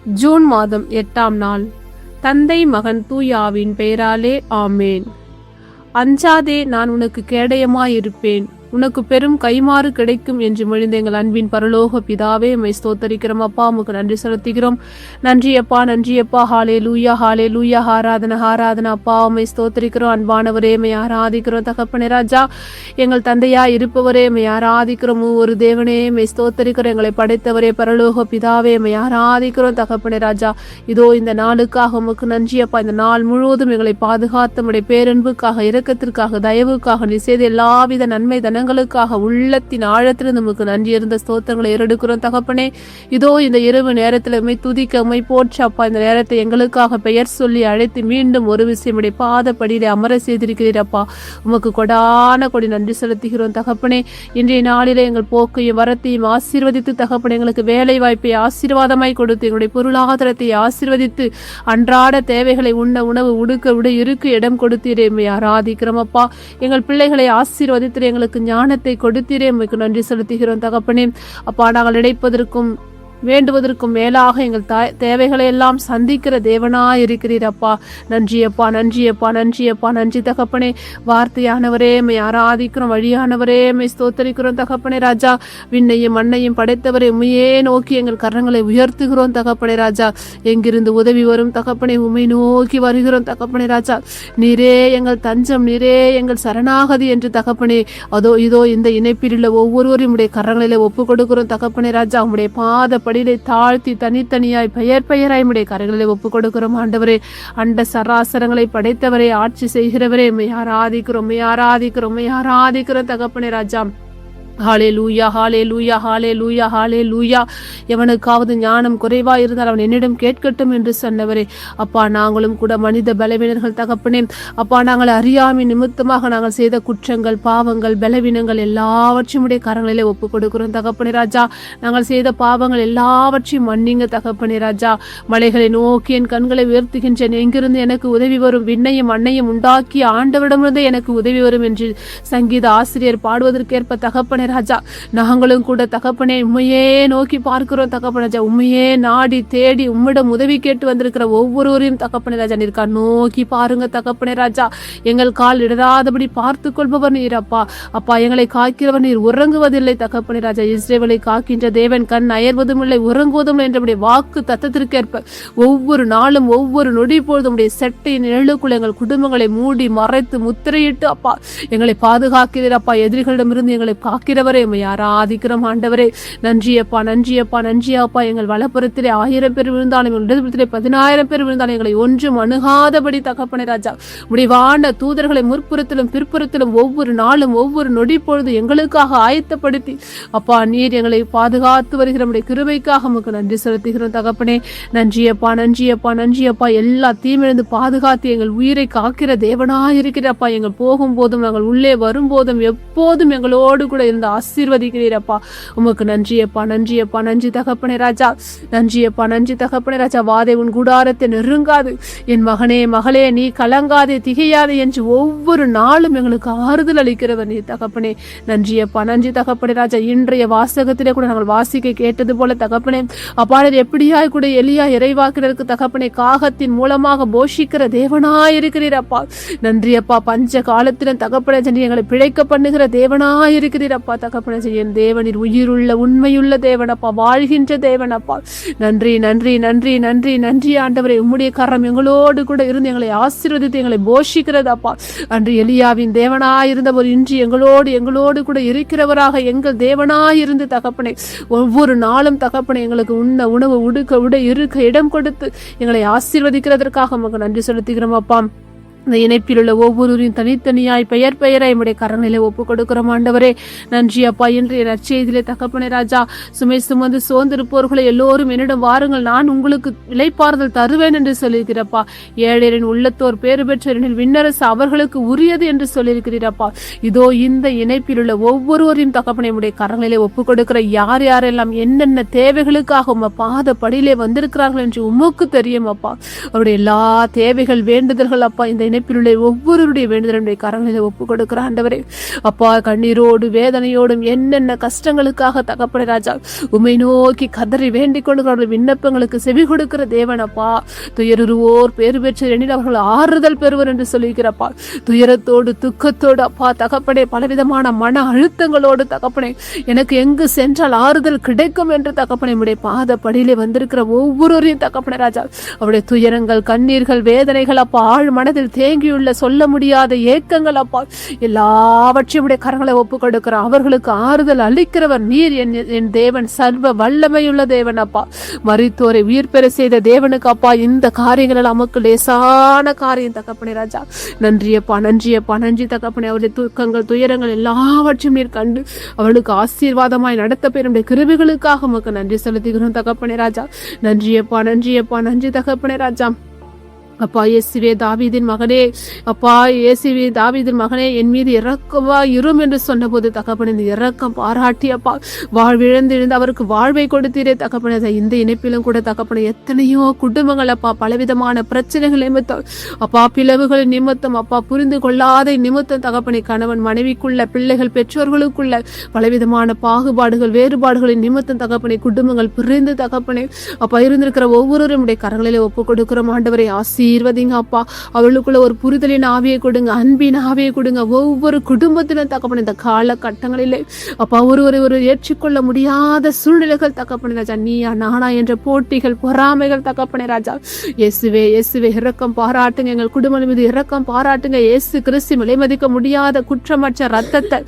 June மாதம் 8ஆம் நாள். தந்தை மகன் தூயாவின் பெயராலே ஆமேன். அஞ்சாதே, நான் உனக்கு கேடயமாயிருப்பேன், உனக்கு பெரும் கைமாறு கிடைக்கும் என்று மொழிந்த எங்கள் அன்பின் பரலோக பிதாவே, உம்மை ஸ்தோத்தரிக்கிறோம் அப்பா. உமக்கு நன்றி செலுத்துகிறோம். நன்றி அப்பா, நன்றி அப்பா. ஹாலே லூயா, ஹாலே லூயா. ஆராதனா ஆராதனா அப்பா. உம்மை ஸ்தோத்தரிக்கிறோம். அன்பானவரே, உம்மை ஆராதிக்கிறோம். தகப்பனே ராஜா, எங்கள் தந்தையா இருப்பவரே, உம்மை ஆராதிக்கிறோம். ஒரு தேவனே, உம்மை ஸ்தோத்தரிக்கிறோம். எங்களை படைத்தவரே, பரலோக பிதாவே, உம்மை ஆராதிக்கிறோம். தகப்பனே ராஜா, இதோ இந்த நாளுக்காக உமக்கு நன்றி அப்பா. இந்த நாள் முழுவதும் எங்களை பாதுகாத்து உம்முடைய பேரன்புக்காக, இரக்கத்திற்காக, தயவுக்காக, நீ செய்த எல்லாவித நன்மை ங்களுக்காக உள்ளத்தின் ஆழத்திலிருந்து நமக்கு நன்றி இருந்த ஸ்தோத்திரங்களை ஏறெடுக்கிறோம் தகப்பனே. இதோ இந்த இரவு நேரத்தில் உம்மை துதிக்க, உம்மை போற்ற அப்பா. இந்த நேரத்தை எங்களுக்காக பெயர் சொல்லி அழைத்து மீண்டும் ஒரு விஷயம் பாதப்படியிலே அமர செய்திருக்கிறீர் அப்பா. உமக்கு கொடான கொடி நன்றி செலுத்துகிறோம் தகப்பனே. இன்றைய நாளிலே எங்கள் போக்கையும் வரத்தையும் ஆசீர்வதித்து தகப்பனே, எங்களுக்கு வேலை வாய்ப்பை ஆசீர்வாதமாய் கொடுத்து, எங்களுடைய பொருளாதாரத்தை ஆசீர்வதித்து, அன்றாட தேவைகளை உண்ண உணவு, உடுக்க உடை, இருக்க இடம் கொடுத்தீரே, உம்மை ஆராதிக்கிறோம் அப்பா. எங்கள் பிள்ளைகளை ஆசீர்வதித்து எங்களுக்கு ஞானத்தை கொடுத்தீரே, உமக்கு நன்றி செலுத்துகிறோம் தகப்பனே. அப்பா, நாங்கள் நினைப்பதற்கும் வேண்டுவதற்கும் மேலாக எங்கள் தேவைகளை எல்லாம் சந்திக்கிற தேவனாய் இருக்கிறீர் அப்பா. நன்றி அப்பா, நன்றி அப்பா, நன்றி அப்பா, நன்றி தகப்பனே. வார்த்தையானவரே, உம்மை ஆராதிக்கிறோம். வழியானவரே, உம்மை ஸ்தோத்தரிக்கிறோம் தகப்பனே ராஜா. விண்ணையும் மண்ணையும் படைத்தவரை உம்மையே நோக்கி எங்கள் கரங்களை உயர்த்துகிறோம் தகப்பனே ராஜா. எங்கிருந்து உதவி வரும் தகப்பனே? உம்மை நோக்கி வருகிறோம் தகப்பனே ராஜா. நீரே எங்கள் தஞ்சம், நீரே எங்கள் சரணாகதி என்று தகப்பனே. இதோ இந்த இணைப்பில் உள்ள ஒவ்வொருவரும் உடைய கரங்களிலே ஒப்பு கொடுக்கிறோம் தகப்பனே ராஜா. உம்முடைய பாத படியிலே தாழ்த்தி தனித்தனியாய் பெயராய் உம்முடைய கரங்களிலே ஒப்பு கொடுக்கிறோம் ஆண்டவரே. அண்ட சராசரங்களை படைத்தவரே, ஆட்சி செய்கிறவரே, உம்மை ஆராதிக்கிறோம், உம்மை ஆராதிக்கிறோம், உம்மை ஆராதிக்கிறோம் தகப்பனே ராஜா. ஹாலே லூயா, ஹாலே லூயா, ஹாலே லூயா, ஹாலே லூயா. எவனுக்காவது ஞானம் குறைவா இருந்தால் அவன் என்னிடம் கேட்கட்டும் என்று சொன்னவரே. அப்பா, நாங்களும் கூட மனித பலவீனர்கள் தகப்பனே. அப்பா, நாங்கள் அறியாமை நிமித்தமாக நாங்கள் செய்த குற்றங்கள், பாவங்கள், பலவீனங்கள் எல்லாவற்றையும் உடைய கரங்களிலே ஒப்பு கொடுக்கிறோம் தகப்பனே ராஜா. நாங்கள் செய்த பாவங்கள் எல்லாவற்றையும் மன்னிங்க தகப்பனே ராஜா. மலைகளை நோக்கி என் கண்களை உயர்த்துகின்றேன், எங்கிருந்து எனக்கு உதவி வரும்? விண்ணையும் மண்ணையும் உண்டாக்கி ஆண்டவரிடமிருந்தே எனக்கு உதவி வரும் என்று சங்கீத ஆசிரியர் பாடுவதற்கேற்ப தகப்பனே ராஜா, நாங்களும் கூட தகப்பனே உம்மையே நோக்கி பார்க்கிறோம் தகப்பனே ராஜா. உம்மையே நாடி தேடி உம்மிடம் உதவி கேட்டு வந்திருக்கிற ஒவ்வொருவரையும் தகப்பனே ராஜா நீர்க்கா நோக்கி பாருங்க தகப்பனே ராஜா. எங்கள் கால் இடராதபடி பார்த்து கொள்பவர் நீர் அப்பா. அப்பா, எங்களை காக்கிறவர் நீர், உறங்குவதில்லை தகப்பனே ராஜா. இஸ்ரவேலை காக்கின்ற தேவன் கண் அயர்வதும் இல்லை, உறங்குவதும் இல்லை என்றுடைய வாக்கு தத்தத்திற்கேற்ப ஒவ்வொரு நாளும் ஒவ்வொரு நொடி பொழுதும் உடைய செட்டையின் நிழலுக்குள் எங்கள் குடும்பங்களை மூடி மறைத்து முத்திரையிட்டு அப்பா எங்களை பாதுகாக்கிறீர் அப்பா. எதிரிகளிடமிருந்து எங்களை காக்கிறவரே, உம்மை ஆராதிக்கிறோம் ஆண்டவரே. நன்றி அப்பா, நன்றி அப்பா, நன்றி அப்பா. எங்கள் வலப்புறத்திலே 1000 பேர் விழுந்தாலும், எங்கள் இடதுபுறத்திலே 10,000 பேர் விழுந்தாலும் எங்களை ஒன்றும் அணுகாதபடி தகப்பனே ராஜா முடிவான தூதர்களை முற்புறத்திலும் பிற்புறத்திலும் ஒவ்வொரு நாளும் ஒவ்வொரு நொடி பொழுது எங்களுக்காக ஆயத்தப்படுத்தி அப்பா நீர் எங்களை பாதுகாத்து வருகிற நம்முடைய கிருபைக்காக உமக்கு நன்றி செலுத்துகிறோம் தகப்பனே. நன்றி அப்பா, நன்றி அப்பா, நன்றி அப்பா. எல்லா தீமிலிருந்து பாதுகாத்து எங்கள் உயிரை காக்கிற தேவனாயிருக்கிறப்பா. எங்கள் போகும்போதும் நாங்கள் உள்ளே வரும்போதும் எப்போதும் எங்களோடு கூட இருந்து ஆசீர்வதிக்கிறீரப்பா. உமக்கு நன்றி அப்பா, நன்றி அப்பா, நன்றி தகப்பனே ராஜா. நன்றி அப்பா, நன்றி தகப்பனே ராஜா. வாதை உன் கூடாரத்தை நெருங்காது, என் மகனே மகளே நீ கலங்காதே திகையாதே என்று ஒவ்வொரு நாளும் எங்களுக்கு ஆறுதல் அளிக்கிறவர் நீ தகப்பனே. நன்றி அப்பா, நன்றி தகப்பனே ராஜா. இன்றைய வாசகத்திலே கூட நாங்கள் வாசிக்க கேட்டது போல தகப்பனே அப்பா, எப்படியாய் கூட எலியா இறைவாக்கிறதுக்கு தகப்பனே காகத்தின் மூலமாக போஷிக்கிற தேவனாயிருக்கிறீர் அப்பா. நன்றி அப்பா. பஞ்ச காலத்திலும் தகப்பனே எங்களை பிழைக்க பண்ணுகிற தேவனாயிருக்கிறீர் அப்பா தகப்பனே. என் தேவனின் உயிருள்ள உண்மையுள்ள தேவனப்பா, வாழ்கின்ற தேவனப்பா. நன்றி நன்றி நன்றி நன்றி நன்றி ஆண்டவரே. உம்முடைய கரம் எங்களோடு கூட இருந்து எங்களை ஆசீர்வதித்து எங்களை போஷிக்கிறதப்பா. அன்று எலியாவின் தேவனாயிருந்தவர் இன்று எங்களோடு கூட இருக்கிறவராக எங்கள் தேவனாயிருந்து தகப்பனே ஒவ்வொரு நாளும் தகப்பனே எங்களுக்கு உண்ண உணவு, உடுக்க உடை, இருக்க இடம் கொடுத்து எங்களை ஆசீர்வதிக்கிறதற்காக உமக்கு நன்றி செலுத்துகிறோம் அப்பா. இந்த இணைப்பில் உள்ள ஒவ்வொருவரையும் தனித்தனியாய் பெயராய் நம்முடைய கரங்களிலே ஒப்பு கொடுக்கிறோம் ஆண்டவரே. நன்றி அப்பா. இன்றைய நற்செய்தியிலே தகப்பனே ராஜா, சுமை சுமந்து சோர்ந்திருப்பவர்களை எல்லோரும் என்னிடம் வாருங்கள், நான் உங்களுக்கு இளைப்பாறுதல் தருவேன் என்று சொல்லியிருக்கிறப்பா. ஏழையரின் உள்ளத்தோர் பேறு பெற்றோரின் விண்ணரசு அவர்களுக்கு உரியது என்று சொல்லியிருக்கிறீரப்பா. இதோ இந்த இணைப்பில் உள்ள ஒவ்வொருவரையும் தகப்பனே நம்முடைய கரங்களிலே ஒப்பு கொடுக்கிற யார் யாரெல்லாம் என்னென்ன தேவைகளுக்காக உம்ம பாத படியிலே வந்திருக்கிறார்கள் என்று உமக்கு தெரியும் அப்பா. அவருடைய எல்லா தேவைகள் வேண்டுதல்கள் அப்பா இந்த இணைப்பில் உள்ள ஒவ்வொருடைய வேண்டுதலுடைய கரங்களில் ஒப்பு கொடுக்கிற ஆண்டவரே அப்பா, கண்ணீரோடு வேதனையோடும் என்னென்ன கஷ்டங்களுக்காக தகப்பனே ராஜா உம்மை நோக்கி கதறி வேண்டிக் கொள்ளுகிற விண்ணப்பங்களுக்கு செவி கொடுக்கிற தேவன் அப்பா, துயருவோர் பேறு பெற்ற எண்ணில் அவர்கள் ஆறுதல் பெறுவர் என்று சொல்லிக்கிறப்பா. துயரத்தோடு துக்கத்தோடு அப்பா தகப்பனே, பலவிதமான மன அழுத்தங்களோடு தகப்பனே, எனக்கு எங்கு சென்றால் ஆறுதல் கிடைக்கும் என்று தகப்பனே உடைய பாத படியிலே வந்திருக்கிற ஒவ்வொருவரையும் தகப்பனே ராஜா அவருடைய துயரங்கள், கண்ணீர்கள், வேதனைகள் அப்பா, ஆழ் மனதில் தேங்கியுள்ள சொல்ல முடியாத ஏக்கங்கள் அப்பா, எல்லாவற்றையும் உடைய கரங்களை ஒப்பு கொடுக்கிறோம். அவர்களுக்கு ஆறுதல் அளிக்கிறவர் நீர். என் தேவன் சர்வ வல்லமையுள்ள தேவன் அப்பா, மரித்தோரை உயிர் பெற செய்த தேவனுக்கு அப்பா இந்த காரியங்கள் நமக்கு லேசான காரியம் தகப்பனே ராஜா. நன்றியப்பா, நன்றியப்பா, நன்றி தகப்பனே. அவருடைய துக்கங்கள், துயரங்கள் எல்லாவற்றையும் நீர் கண்டு அவளுக்கு ஆசீர்வாதமாய் நடத்த பெறும் கிருபைகளுக்காக உமக்கு நன்றி செலுத்துகிறோம் தகப்பனே ராஜா. நன்றியப்பா, நன்றியப்பா, நன்றி தகப்பனே ராஜா. அப்பா, இயேசுவே தாவீதின் மகனே, அப்பா இயேசுவே தாவீதின் மகனே, என் மீது இரக்கமா இரும் என்று சொன்னபோது தகப்பனே இரக்கம் பாராட்டி அப்பா வாழ்விழந்து அவருக்கு வாழ்வை கொடுத்தீரே தகப்பனே. இந்த இணைப்பிலும் கூட தகப்பனே எத்தனையோ குடும்பங்கள் அப்பா பலவிதமான பிரச்சனைகள் நிமித்தம் அப்பா, பிளவுகள் நிமித்தம் அப்பா, புரிந்து கொள்ளாத நிமித்தம் தகப்பனே, கணவன் மனைவிக்குள்ள, பிள்ளைகள் பெற்றோர்களுக்குள்ள பலவிதமான பாகுபாடுகள், வேறுபாடுகளின் நிமித்தம் தகப்பனே குடும்பங்கள் பிரிந்து தகப்பனே அப்பா இருந்திருக்கிற ஒவ்வொருவரும் கரங்களிலே ஒப்பு கொடுக்கிறோம் ஆண்டவரை. ஆசீர்வதிங்க அப்பா, அவளுக்குள்ள ஒரு புரிதலின் ஆவியை கொடுங்க, அன்பின் ஆவியை கொடுங்க. ஒவ்வொரு குடும்பத்திலும் தகப்பன இந்த காலகட்டங்களிலே அப்பா ஒரு ஏற்றுக்கொள்ள முடியாத சூழ்நிலைகள் தகப்பனே ராஜா, நீயா நானா என்ற போட்டிகள், பொறாமைகள் தகப்பனே ராஜா. இயேசுவே இயேசுவே இரக்கம் பாராட்டுங்க, எங்கள் குடும்பம் மீது இரக்கம் பாராட்டுங்க. இயேசு கிறிஸ்து விலைமதிக்க முடியாத குற்றமற்ற ரத்தத்தை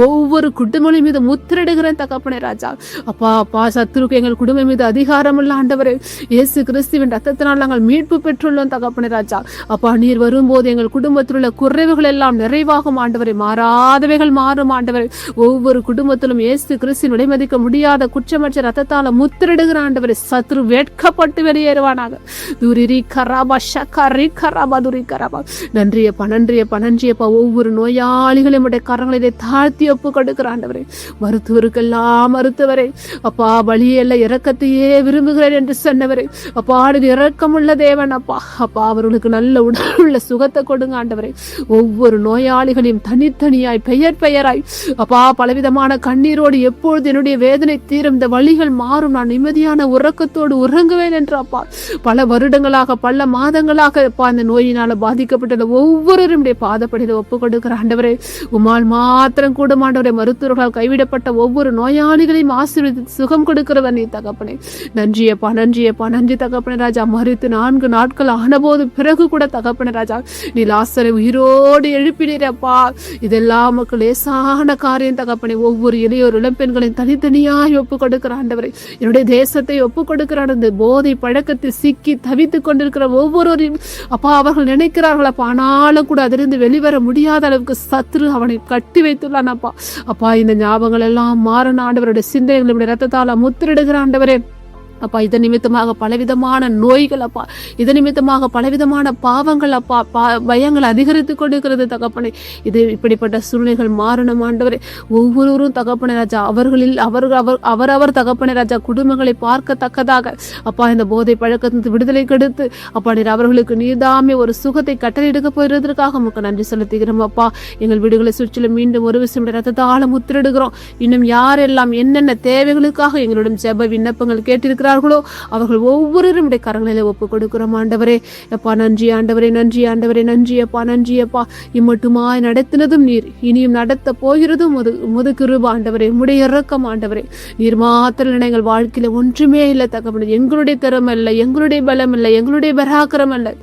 ஒவ்வொரு குடும்பம் மீது முத்திரிடுகிறேன் தகப்பனே ராஜா. அப்பா அப்பா, சத்துருக்கு எங்கள் குடும்பம் மீது அதிகாரம் உள்ள ஆண்டவரே, இயேசு கிறிஸ்துவின் ரத்தத்தினால் நாங்கள் மீட்பு பெற்றுள்ளோம் தகப்பனே ராஜா. அப்பா, நீர் வரும்போது எங்கள் குடும்பத்தில் உள்ள குறைவுகள் எல்லாம் நிறைவாகும் ஆண்டவரை, மாறாதவைகள் மாறும் ஆண்டவரை. ஒவ்வொரு குடும்பத்திலும் இயேசு கிறிஸ்துவின் விலைமதிக்க முடியாத குற்றமற்ற ரத்தத்தால முத்திரிடுகிற ஆண்டவரை, சத்ரு வெட்கப்பட்டு வெளியேறுவானாக. துரிரி கராபா ஷக்கரி கராபா துரி கராபா. நன்றியப்பா, நன்றியப்பா, நன்றியப்பா. ஒவ்வொரு நோயாளிகளையும் கரங்களிலே தாழ்த்தி ஒப்பு கொடுக்கிற ஆண்டவரை, மருத்துவருக்கெல்லாம் மருத்துவரை அப்பா, பலியல்ல இரக்கத்தையே விரும்புகிறேன் என்று சொன்னவரை அப்பா, இரக்கமுள்ள தேவன் அப்பா. அப்பா, அவர்களுக்கு நல்ல உடல் உள்ள சுகத்தை கொடுங்க ஆண்டவரே. ஒவ்வொரு நோயாளிகளையும் தனித்தனியாய் பெயர் பெயராய் அப்பா, பலவிதமான கண்ணீரோடு எப்பொழுது என்னுடைய வேதனை தீரும், இந்த வழிகள் மாறும், நான் நிம்மதியான உறக்கத்தோடு உறங்குவேன் என்று அப்பா, பல வருடங்களாக பல மாதங்களாக அப்பா இந்த நோயினால பாதிக்கப்பட்ட ஒவ்வொருவரும் பாதப்படியில் ஒப்பு கொடுக்கிற ஆண்டவரே, உமால் மாத்திரம் கூட ஆண்டவரே, மருத்துவர்களால் கைவிடப்பட்ட ஒவ்வொரு நோயாளிகளையும் ஆசீர்வதித்து சுகம் கொடுக்கிறவன் நீ தகப்பனே. நன்றியப்பா, நன்றியப்பா, நன்றி தகப்பனே ராஜா. மறித்து 4 நாட்கள் ஆனபோது பிறகு கூட தகப்பனே ராஜா, நீ லாசரை உயிரோடு எழுப்பினீரப்பா. இதெல்லாம் மக்கள் லேசான காரியம் தகப்பனே. ஒவ்வொரு இளையோர் இளம்பெண்களையும் தனித்தனியாய் ஒப்பு கொடுக்கிற ஆண்டவரை, என்னுடைய தேசத்தை ஒப்பு கொடுக்கிறான். இந்த போதை பழக்கத்தில் சிக்கி தவித்துக் கொண்டிருக்கிற ஒவ்வொருவரையும் அப்பா, அவர்கள் நினைக்கிறார்கள் அப்பா, ஆனாலும் கூட அதிலிருந்து வெளிவர முடியாத அளவுக்கு சத்ரு அவனை கட்டி வைத்துள்ளான் அப்பா. அப்பா, இந்த ஞாபகங்கள் எல்லாம் மாறன ஆண்டவருடைய சிந்தைகளுடைய ரத்தத்தால முத்திரிடுகிற ஆண்டவரே அப்பா. இதன் நிமித்தமாக பலவிதமான நோய்கள் அப்பா, இதன் நிமித்தமாக பலவிதமான பாவங்கள் அப்பா, பயங்கள் அதிகரித்து கொண்டிருக்கிறது தகப்பனே. இது இப்படிப்பட்ட சூழ்நிலைகள் மாறணும் ஆண்டவரே. ஒவ்வொருவரும் தகப்பனே ராஜா, அவரவர் தகப்பனே ராஜா குடும்பங்களை பார்க்கத்தக்கதாக அப்பா, இந்த போதை பழக்கத்திற்கு விடுதலை கெடுத்து அப்பா, நீர் அவர்களுக்கு நீர்தாமே ஒரு சுகத்தை கட்டளையிடுக்க போயிருந்ததற்காக நமக்கு நன்றி செலுத்துகிறோம் அப்பா. எங்கள் வீடுகளை சுற்றிலும் மீண்டும் ஒரு விஷயம் ரத்தத்தால முத்திரிடுகிறோம். இன்னும் யாரெல்லாம் என்னென்ன தேவைகளுக்காக எங்களிடம் ஜெப விண்ணப்பங்கள் கேட்டிருக்கிறார் அவர்கள் ஒவ்வொருவரும் கரங்களிலே ஒப்பு கொடுக்கிறோம் ஆண்டவரே. அப்பா, நன்றி ஆண்டவரே, நன்றி ஆண்டவரே, நன்றி அப்பா, நன்றி அப்பா. இம்மட்டுமாய் நடத்தினதும் நீர், இனியும் நடத்த போகிறதும் முது கிருபை ஆண்டவரே, உம்முடைய இரக்கம் ஆண்டவரே. நீர் மாத்திரம் எங்கள் வாழ்க்கையில ஒன்றுமே இல்லை தகப்பனே. எங்களுடைய திறமை இல்லை, எங்களுடைய பலம் இல்லை, எங்களுடைய பராக்கிரம் இல்லை,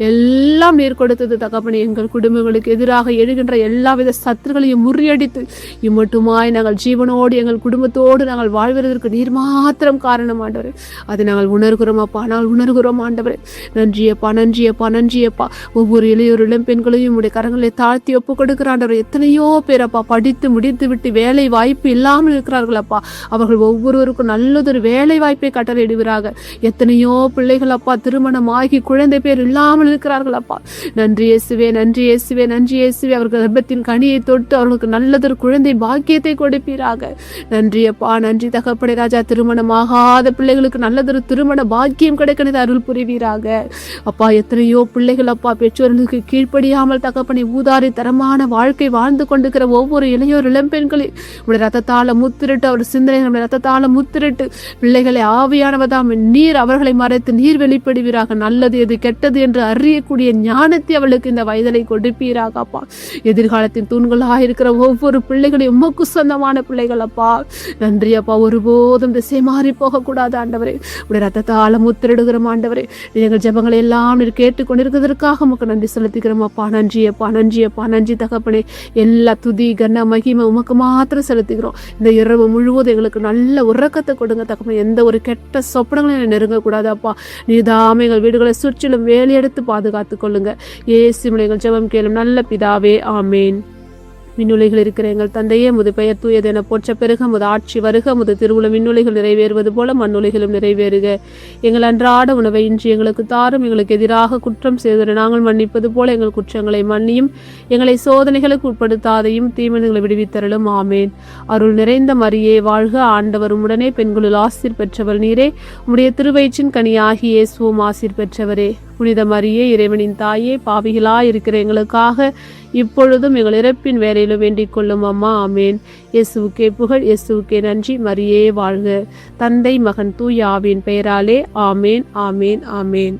எல்லாம் நீர் கொடுத்தது தகப்பனே. எங்கள் குடும்பங்களுக்கு எதிராக எழுகின்ற எல்லாவித சத்துருக்களையும் முறியடித்து இம்மட்டுமாய் நாங்கள் ஜீவனோடு எங்கள் குடும்பத்தோடு நாங்கள் வாழ்வதற்கு நீர் மாத்திரம் காரணம் ஆண்டவரே. அதை நாங்கள் உணர்கிறோம் அப்பா, நாங்கள் உணர்கிறோம் ஆண்டவரே. நன்றியப்பா, நன்றியப்பா, நன்றியப்பா. ஒவ்வொரு இளையோர் இளம்பெண்களையும் உடைய கரங்களை தாழ்த்தி ஒப்பு கொடுக்கிற ஆண்டவரே. எத்தனையோ பேர் அப்பா படித்து முடித்து விட்டு வேலை வாய்ப்பு இல்லாமல் இருக்கிறார்கள் அப்பா. அவர்கள் ஒவ்வொருவருக்கும் நல்லதொரு வேலை வாய்ப்பை கட்டளையிடுகிறாங்க. எத்தனையோ பிள்ளைகள் அப்பா திருமணமாகி குழந்தை பேர் இல்லாமல் இருக்கிறார்கள் அப்பா. நன்றி இயேசுவே, நன்றி இயேசுவே, நன்றி இயேசுவே. அவர்கள் கர்ப்பத்தின் கனியை தொட்டு அவர்களுக்கு நல்லதொரு குழந்தை பாக்கியத்தை கொடுப்பீராக. நன்றி அப்பா, நன்றி தகப்பனே ராஜா. திருமணமாகாத பிள்ளைகளுக்கு பிள்ளைகளுக்கு நல்லதொரு திருமண பாக்கியம் கிடைக்கிறது அருள் புரிவீராக. அப்பா, எத்தனையோ பிள்ளைகள் அப்பா பெற்றோர்களுக்கு கீழ்ப்படியாமல் தகப்பனை ஊதாரி தரமான வாழ்க்கை வாழ்ந்து கொண்டிருக்கிற ஒவ்வொரு இளையோர் இளம்பெண்களை உடைய ரத்தத்தால முத்திரிட்டு, அவர் சிந்தனை ரத்தத்தால முத்திரிட்டு, பிள்ளைகளை ஆவியானவதாம் நீர் அவர்களை மறைத்து நீர் வெளிப்படுவீராக. நல்லது எது கெட்டது என்று அறியக்கூடிய ஞானத்தை அவளுக்கு இந்த வயதிலை கொடுப்பீராக அப்பா. எதிர்காலத்தின் தூண்களாக இருக்கிற ஒவ்வொரு பிள்ளைகளையும் உமக்கு சொந்தமான பிள்ளைகள் அப்பா. நன்றி அப்பா. ஒருபோதும் திசை மாறி போகக்கூடாது ஆண்டவரே. உடைய ரத்தத்தால முத்திரிடுகிறோம் ஆண்டவரே. எங்கள் ஜெபங்களை எல்லாம் நீர் கேட்டுக்கொண்டிருக்கிறதற்காக உமக்கு நன்றி செலுத்துகிறோம் அப்பா. நன்றி அப்பா, நன்றி அப்பா, நன்றி தகப்பனே. எல்லா துதி கன மகிமை உமக்கு மாத்திரம் செலுத்துகிறோம். இந்த இரவு முழுவதும் எங்களுக்கு நல்ல உறக்கத்தை கொடுங்க தகப்பனே. எந்த ஒரு கெட்ட சொப்பனங்களும் நெருங்கக்கூடாது அப்பா. நீதாமே எங்கள் வீடுகளை சுற்றிலும் வேலையெடுத்து பாதுகாத்துக் கொள்ளுங்க. இயேசுவின் எங்கள் ஜெபம் கேளும் நல்ல பிதாவே, ஆமேன். விண்ணுலைகள் இருக்கிற எங்கள் தந்தையே, முது பெயர் தூயதென போற்ற பெருக, முது ஆட்சி வருக, முது திருவுளம் விண்ணுலைகள் நிறைவேறுவது போல மண்ணுலைகளும் நிறைவேறுக. எங்கள் அன்றாட உணவை இன்று எங்களுக்கு தாரும். எங்களுக்கு எதிராக குற்றம் செய்தவரை நாங்கள் மன்னிப்பது போல எங்கள் குற்றங்களை மன்னியும். எங்களை சோதனைகளுக்கு உட்படுத்தாதையும் தீமைகளை விடுவித்தரலும். ஆமேன். அருள் நிறைந்த மரியே வாழ்க, ஆண்டவர் உம்முடனே, பெண்களுள் ஆசீர் பெற்றவர் நீரே. உம்முடைய திருவயிற்றின் கனியாகி இயேசுவும் ஆசீர் பெற்றவரே. புனித மரியே, இறைவனின் தாயே, பாவிகளாய் இருக்கிற எங்களுக்காக இப்பொழுதும் எங்கள் இறப்பின் வேலையிலும் வேண்டிக் கொள்ளும் அம்மா. ஆமேன். இயேசுவுக்கே புகழ், இயேசுவுக்கே நன்றி. மரியே வாழ்க. தந்தை, மகன், தூய ஆவியின் பெயராலே. ஆமேன், ஆமேன், ஆமேன்.